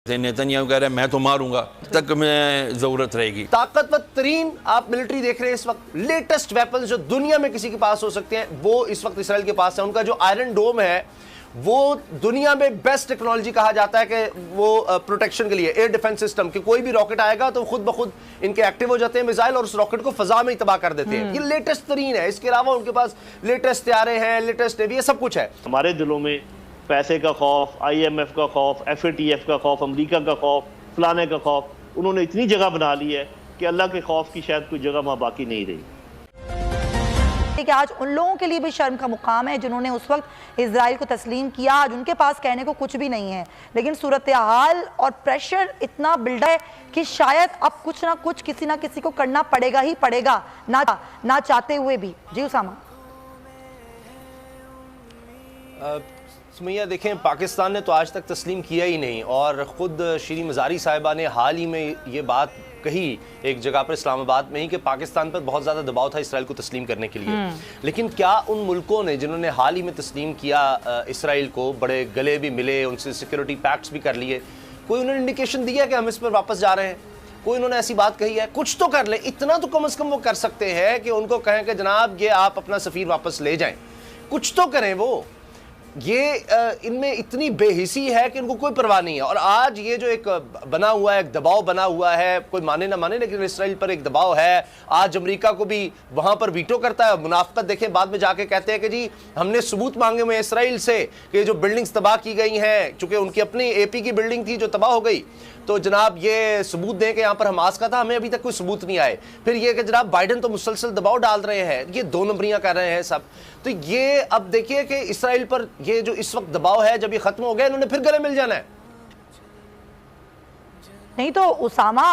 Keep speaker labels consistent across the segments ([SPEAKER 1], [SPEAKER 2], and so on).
[SPEAKER 1] Netanyahu कह रहे हैं मैं तो मारूंगा तक में जरूरत रहेगी।
[SPEAKER 2] ताकतवर तरीन आप मिलिट्री देख रहे हैं इस वक्त, लेटेस्ट वेपन्स जो दुनिया में किसी के पास हो सकते हैं वो इस वक्त इसराइल के पास है। उनका जो आयरन डोम है वो दुनिया में बेस्ट टेक्नोलॉजी कहा जाता है कि वो प्रोटेक्शन के लिए, एयर डिफेंस सिस्टम कि कोई भी रॉकेट आएगा तो खुद ब खुद इनके एक्टिव हो जाते हैं मिसाइल और उस रॉकेट को फजा में ही तबाह कर देते हैं। ये लेटेस्ट तरीन है। इसके अलावा उनके पास लेटेस्ट तैयारे हैं, लेटेस्ट नेवी, ये सब कुछ है।
[SPEAKER 3] हमारे दिलों में पैसे का खौफ, IMF का खौफ, FATF का खौफ, अमेरिका का खौफ, फलाने का खौफ, उन्होंने इतनी जगह बना ली है कि अल्लाह के खौफ की शायद कोई जगह वहाँ बाकी नहीं रही।
[SPEAKER 4] कि आज उन लोगों के लिए भी शर्म का मुकाम है जिन्होंने उस वक्त इजराइल को तस्लीम किया। आज उनके पास कहने को कुछ भी नहीं है, लेकिन सूरत हाल और प्रेशर इतना बिल्ड है कि शायद अब कुछ ना कुछ किसी ना किसी को करना पड़ेगा ही पड़ेगा, ना चाहते हुए भी। जी उसामा।
[SPEAKER 2] सुमैया देखें, पाकिस्तान ने तो आज तक तस्लीम किया ही नहीं और ख़ुद श्री मज़ारी साहिबा ने हाल ही में ये बात कही एक जगह पर इस्लामाबाद में ही कि पाकिस्तान पर बहुत ज़्यादा दबाव था इसराइल को तस्लीम करने के लिए। लेकिन क्या उन मुल्कों ने जिन्होंने हाल ही में तस्लीम किया इसराइल को, बड़े गले भी मिले, उनसे सिक्योरिटी पैक्ट्स भी कर लिए, कोई उन्होंने इंडिकेशन दिया कि हम इस पर वापस जा रहे हैं? कोई उन्होंने ऐसी बात कही है? कुछ तो कर ले, इतना तो कम से कम वो कर सकते हैं कि उनको कहें कि जनाब ये आप अपना सफ़ीर वापस ले जाएं, कुछ तो करें वो। ये इनमें इतनी बेहिसी है कि इनको कोई परवाह नहीं है। और आज ये जो एक बना हुआ है, एक दबाव बना हुआ है, कोई माने ना माने लेकिन इसराइल पर एक दबाव है। आज अमेरिका को भी वहाँ पर वीटो करता है। मुनाफिकत देखें, बाद में जाके कहते हैं कि जी हमने सबूत मांगे हुए इसराइल से कि जो बिल्डिंग्स तबाह की गई हैं, चूँकि उनकी अपनी AP की बिल्डिंग थी जो तबाह हो गई, तो जनाब ये सबूत दें कि यहाँ पर हमास का था, हमें अभी तक कोई सबूत नहीं आए। फिर ये कि जनाब बाइडन तो मुसलसल दबाव डाल रहे हैं, ये दो नंबरियाँ कर रहे हैं सब। तो ये अब देखिए कि इसराइल पर ये जो इस वक्त दबाव है, जब ये खत्म हो गया इन्होंने फिर गले मिल जाना है।
[SPEAKER 4] नहीं तो उसामा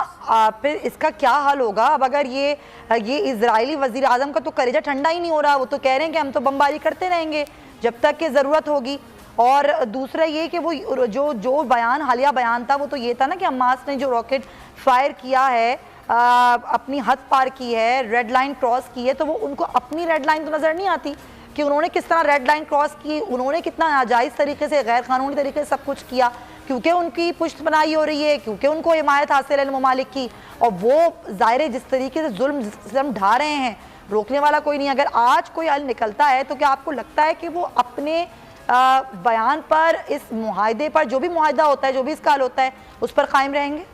[SPEAKER 4] फिर इसका क्या हाल होगा? अब अगर ये इजरायली वजीर आजम का तो कलेजा ठंडा ही नहीं हो रहा, वो तो कह रहे हैं कि हम तो बमबारी करते रहेंगे जब तक कि ज़रूरत होगी। और दूसरा ये कि वो जो बयान, हालिया बयान था, वो तो ये था ना कि हमास ने जो रॉकेट फायर किया है, अपनी हद पार की है, रेड लाइन क्रॉस की है, तो वो उनको अपनी रेड लाइन तो नज़र नहीं आती कि उन्होंने किस तरह रेड लाइन क्रॉस की, उन्होंने कितना नाजायज़ तरीके से, गैर कानूनी तरीके से सब कुछ किया, क्योंकि उनकी पुष्ट बनाई हो रही है, क्योंकि उनको हिमायत हासिल है ममालिक की। और वो ज़ाहिर जिस तरीके से जुल्म ढा रहे हैं, रोकने वाला कोई नहीं। अगर आज कोई हल निकलता है तो क्या आपको लगता है कि वो अपने बयान पर, इस मुआहदे पर, जो भी मुआहदा होता है, जो भी इसका हल होता है, उस पर कायम रहेंगे?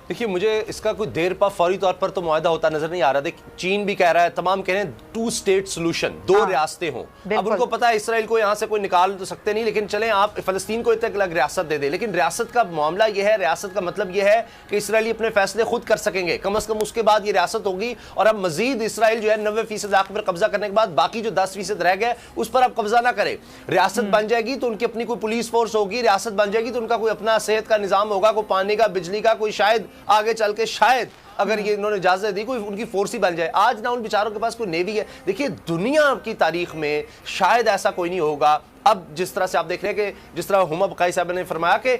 [SPEAKER 2] देखिए, मुझे इसका कोई देर पा फौरी तौर पर तो मुआहदा होता नजर नहीं आ रहा। देख, चीन भी कह रहा है, तमाम कह रहे हैं 2 स्टेट सोल्यूशन, 2 रियासतें हों। अब उनको पता है इसराइल को यहाँ से कोई निकाल तो सकते नहीं, लेकिन चलें आप फ़लस्तीन को एक अलग रियासत दे दें। लेकिन रियासत का मामला यह है, रियासत का मतलब यह है कि इसराइली अपने फैसले खुद कर सकेंगे, कम से कम उसके बाद ये रियासत होगी। और अब मजीद इसराइल जो है 90% आखिर पर कब्जा करने के बाद बाकी जो 10% रह गया उस पर अब कब्जा ना करे। रियासत बन जाएगी तो उनकी अपनी कोई पुलिस फोर्स होगी, रियासत बन जाएगी तो उनका कोई अपना सेहत का निज़ाम होगा, कोई पानी का, बिजली का, कोई शायद आगे चल के शायद अगर ये इन्होंने इजाजत दी कोई उनकी फोर्स ही बन जाए। आज ना उन बेचारों के पास कोई नेवी है। देखिए, दुनिया की तारीख में शायद ऐसा कोई नहीं होगा। अब जिस तरह से आप देख रहे हैं कि जिस तरह हुमा बकाई साहब ने फरमाया कि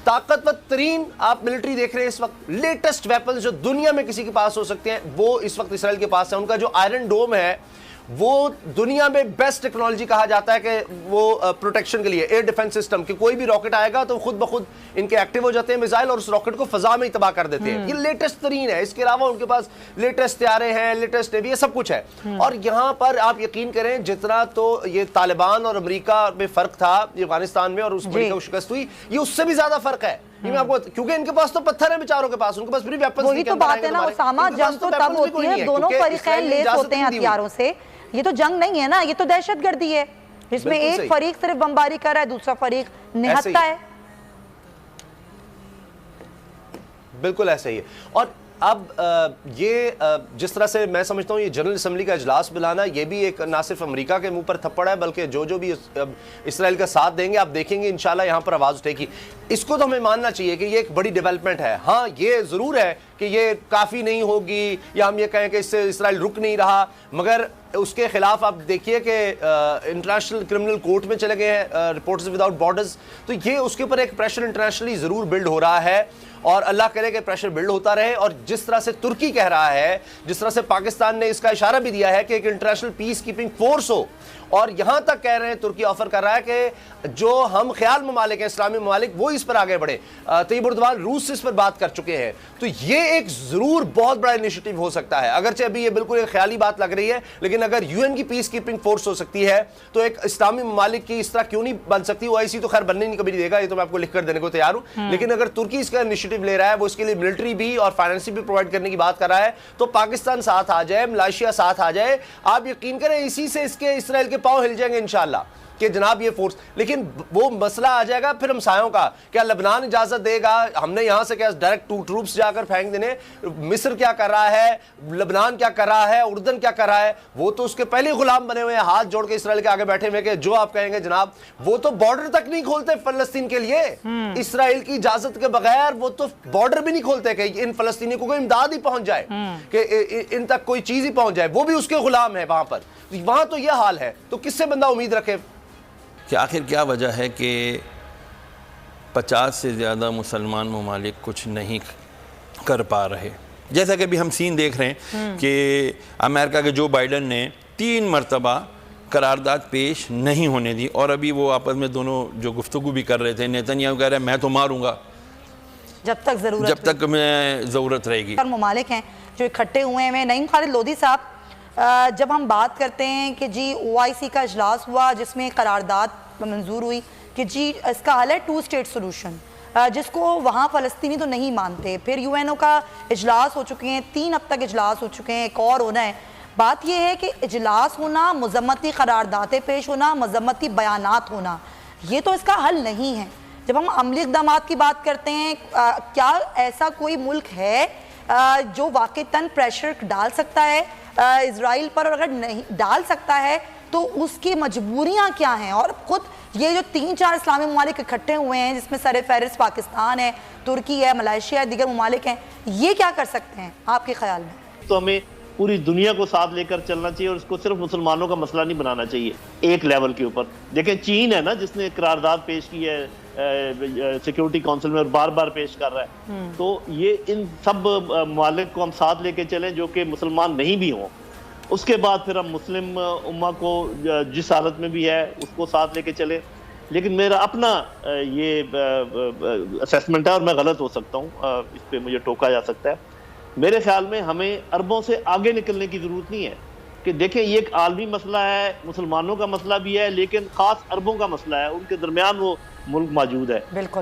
[SPEAKER 2] ताकतवर तरीन आप मिलिट्री देख रहे हैं इस वक्त, लेटेस्ट वेपन्स जो दुनिया में किसी के पास हो सकते हैं वो इस वक्त इसराइल के पास है। उनका जो आयरन डोम है वो दुनिया में बेस्ट टेक्नोलॉजी कहा जाता है कि वो प्रोटेक्शन के लिए, एयर डिफेंस सिस्टम कि कोई भी रॉकेट आएगा तो खुद ब खुद इनके एक्टिव हो जाते हैं मिसाइल और उस रॉकेट को फजा में ही तबाह कर देते हैं। ये लेटेस्ट तरीन है। इसके अलावा उनके पास लेटेस्ट तैयारे हैं, लेटेस्ट नेवी, ये सब कुछ है। और यहाँ पर आप यकीन करें, जितना तो ये तालिबान और अमेरिका में फर्क था अफगानिस्तान में और उस अमेरिका को शिकस्त हुई, ये उससे भी ज्यादा फर्क है। ये मैं आपको, क्योंकि इनके पास तो पत्थर है बेचारों के पास, उनके पास फिर वेपन्स
[SPEAKER 4] वही तो बात है ना उसामा, जंग तो तब होती है दोनों फरीकैन लेस होते हैं हथियारों से। ये तो जंग नहीं है ना, ये तो दहशतगर्दी है, जिसमें एक फरीक सिर्फ बमबारी कर रहा है, दूसरा फरीक निहत्ता है।
[SPEAKER 2] बिल्कुल ऐसे ही है। और अब ये जिस तरह से मैं समझता हूँ ये जनरल असम्बली का इजलास बुलाना, ये भी एक ना सिर्फ अमेरिका के मुंह पर थप्पड़ है, बल्कि जो भी इसराइल का साथ देंगे आप देखेंगे इंशाल्लाह यहाँ पर आवाज़ उठेगी। इसको तो हमें मानना चाहिए कि ये एक बड़ी डेवलपमेंट है। हाँ, ये ज़रूर है कि ये काफ़ी नहीं होगी या हम ये कहें कि इससे इसराइल रुक नहीं रहा, मगर उसके खिलाफ आप देखिए कि इंटरनेशनल क्रिमिनल कोर्ट में चले गए हैं रिपोर्टर्स विदाउट बॉर्डर्स, तो ये उसके ऊपर एक प्रेशर इंटरनेशनली ज़रूर बिल्ड हो रहा है और अल्लाह करे कि प्रेशर बिल्ड होता रहे। और जिस तरह से तुर्की कह रहा है, जिस तरह से पाकिस्तान ने इसका इशारा भी दिया है कि एक इंटरनेशनल पीस कीपिंग फोर्स हो اور یہاں تک کہہ رہے ہیں ترکی آفر کر رہا ہے کہ جو ہم خیال ممالک ہیں اسلامی ممالک وہ اس پر آگے بڑھے. طیب اردوان روس اس پر بات کر چکے ہیں. تو یہ ایک ضرور بہت بڑا انیشیٹو ہو سکتا ہے, اگرچہ ابھی یہ بالکل ایک خیالی بات لگ رہی ہے, لیکن اگر یو این کی پیس کیپنگ فورس ہو سکتی ہے تو ایک اسلامی ممالک کی اس طرح کیوں نہیں بن سکتی. او آئی سی تو خیر بننے نہیں کبھی نہیں دے گا, یہ تو میں آپ کو لکھ کر دینے کو تیار ہوں, لیکن اگر ترکی اس کا انیشیٹو لے رہا ہے, وہ اس کے لیے ملٹری بھی اور فائنینسی بھی پرووائڈ کرنے کی بات کر رہا ہے, تو پاکستان ساتھ آ جائے, ملائیشیا ساتھ آ جائے, آپ یقین کریں اسی سے اس کے اسرائیل کے پاؤں ہل جائیں گے انشاءاللہ کہ جناب یہ فورس. لیکن وہ مسئلہ آ جائے گا پھر ہمسایوں کا, کیا لبنان اجازت دے گا, ہم نے یہاں سے کیا ڈائریکٹ ٹروپس جا کر پھینک دینے, مصر کیا کر رہا ہے, لبنان کیا کر رہا ہے, اردن کیا کر رہا ہے, وہ تو اس کے پہلے غلام بنے ہوئے ہیں, ہاتھ جوڑ کے اسرائیل کے آگے بیٹھے ہوئے کہ جو آپ کہیں گے جناب. وہ تو بارڈر تک نہیں کھولتے فلسطین کے لیے, اسرائیل کی اجازت کے بغیر وہ تو بارڈر بھی نہیں کھولتے کہ ان فلسطینیوں کو کوئی امداد ہی پہنچ جائے, کہ ان تک کوئی چیز ہی پہنچ جائے, وہ بھی اس کے غلام ہیں وہاں پر. وہاں تو یہ حال ہے, تو کس سے بندہ امید رکھے
[SPEAKER 1] کہ آخر کیا وجہ ہے کہ 50 سے زیادہ مسلمان ممالک کچھ نہیں کر پا رہے. جیسا کہ ابھی ہم سین دیکھ رہے ہیں کہ امریکہ کے جو بائیڈن نے 3 مرتبہ قرارداد پیش نہیں ہونے دی, اور ابھی وہ آپس میں دونوں جو گفتگو بھی کر رہے تھے, نیتنیاہو کہہ رہے ہیں میں تو ماروں گا
[SPEAKER 4] جب تک
[SPEAKER 1] ضرورت رہے گی.
[SPEAKER 4] ممالک ہیں جو اکٹھے ہوئے ہیں. نعیم خالد لودھی صاحب, جب ہم بات کرتے ہیں کہ جی او آئی سی کا اجلاس ہوا جس میں قرارداد منظور ہوئی کہ جی اس کا حل ہے 2 اسٹیٹ سولوشن, جس کو وہاں فلسطینی تو نہیں مانتے. پھر یو این او کا اجلاس ہو چکے ہیں, 3 اب تک اجلاس ہو چکے ہیں, ایک اور ہونا ہے. بات یہ ہے کہ اجلاس ہونا, مذمتی قراردادیں پیش ہونا, مذمتی بیانات ہونا, یہ تو اس کا حل نہیں ہے. جب ہم عملی اقدامات کی بات کرتے ہیں, کیا ایسا کوئی ملک ہے جو واقعتاً پریشر ڈال سکتا ہے اسرائیل پر, اور اگر نہیں ڈال سکتا ہے تو اس کی مجبوریاں کیا ہیں؟ اور خود یہ جو 3-4 اسلامی ممالک اکٹھے ہوئے ہیں جس میں سر فہرست پاکستان ہے, ترکی ہے, ملائیشیا ہے, دیگر ممالک ہیں, یہ کیا کر سکتے ہیں آپ کے خیال میں؟
[SPEAKER 3] تو ہمیں پوری دنیا کو ساتھ لے کر چلنا چاہیے, اور اس کو صرف مسلمانوں کا مسئلہ نہیں بنانا چاہیے ایک لیول کے اوپر. دیکھیں چین ہے نا جس نے قرارداد پیش کی ہے سیکیورٹی کونسل میں اور بار بار پیش کر رہا ہے, تو یہ ان سب ممالک کو ہم ساتھ لے کے چلیں جو کہ مسلمان نہیں بھی ہوں. اس کے بعد پھر ہم مسلم امہ کو جس حالت میں بھی ہے اس کو ساتھ لے کے چلیں. لیکن میرا اپنا یہ اسیسمنٹ ہے, اور میں غلط ہو سکتا ہوں, اس پہ مجھے ٹوکا جا سکتا ہے. میرے خیال میں ہمیں عربوں سے آگے نکلنے کی ضرورت نہیں ہے, کہ دیکھیں یہ ایک عالمی مسئلہ ہے, مسلمانوں کا مسئلہ بھی ہے, لیکن خاص عربوں کا مسئلہ ہے, ان کے درمیان وہ ملک موجود ہے.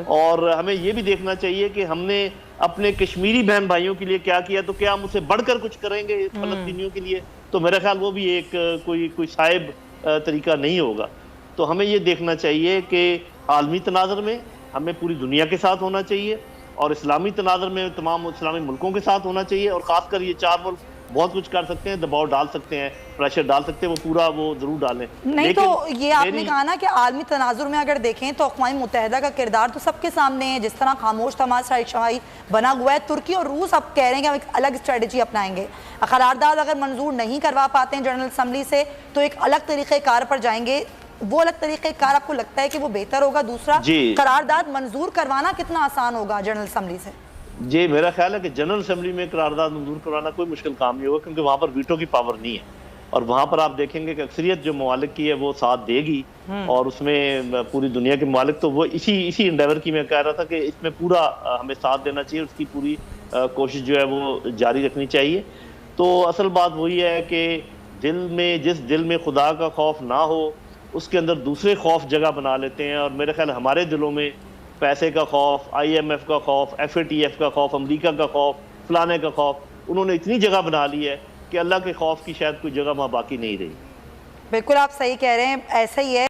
[SPEAKER 3] اور ہمیں یہ بھی دیکھنا چاہیے کہ ہم نے اپنے کشمیری بہن بھائیوں کے لیے کیا کیا, تو کیا ہم اسے بڑھ کر کچھ کریں گے فلسطینیوں کے لیے؟ تو میرا خیال وہ بھی ایک کوئی صائب طریقہ نہیں ہوگا. تو ہمیں یہ دیکھنا چاہیے کہ عالمی تناظر میں ہمیں پوری دنیا کے ساتھ ہونا چاہیے, اور اسلامی تناظر میں تمام اسلامی ملکوں کے ساتھ ہونا چاہیے, اور خاص کر یہ 4 ملک بہت کچھ کر سکتے ہیں, دباؤ ڈال سکتے ہیں, پریشر ڈال سکتے ہیں, وہ پورا وہ ضرور ڈالیں.
[SPEAKER 4] نہیں تو یہ آپ نے کہا نا کہ عالمی تناظر میں اگر دیکھیں تو اقوام متحدہ کا کردار تو سب کے سامنے ہے, جس طرح خاموش تماش شاہی بنا ہوا ہے. ترکی اور روس اب کہہ رہے ہیں کہ ہم ایک الگ اسٹریٹجی اپنائیں گے, قرارداد اگر منظور نہیں کروا پاتے ہیں جنرل اسمبلی سے تو ایک الگ طریقہ کار پر جائیں گے. وہ الگ طریقہ کار آپ کو لگتا ہے کہ وہ بہتر ہوگا؟ دوسرا قرارداد منظور کروانا کتنا آسان ہوگا جنرل اسمبلی سے؟
[SPEAKER 3] جی میرا خیال ہے کہ جنرل اسمبلی میں قرارداد منظور کروانا کوئی مشکل کام نہیں ہوگا, کیونکہ وہاں پر ویٹو کی پاور نہیں ہے, اور وہاں پر آپ دیکھیں گے کہ اکثریت جو ممالک کی ہے وہ ساتھ دے گی, اور اس میں پوری دنیا کے ممالک تو وہ اسی انڈیور کی میں کہہ رہا تھا کہ اس میں پورا ہمیں ساتھ دینا چاہیے, اس کی پوری کوشش جو ہے وہ جاری رکھنی چاہیے. تو اصل بات وہی ہے کہ جس دل میں خدا کا خوف نہ ہو اس کے اندر دوسرے خوف جگہ بنا لیتے ہیں, اور میرے خیال ہمارے دلوں میں پیسے کا خوف, IMF کا خوف, FATF کا خوف, امریکہ کا خوف, فلانے کا خوف, انہوں نے اتنی جگہ بنا لی ہے کہ اللہ کے خوف کی شاید کوئی جگہ وہاں باقی نہیں رہی.
[SPEAKER 4] بالکل آپ صحیح کہہ رہے ہیں, ایسا ہی ہے.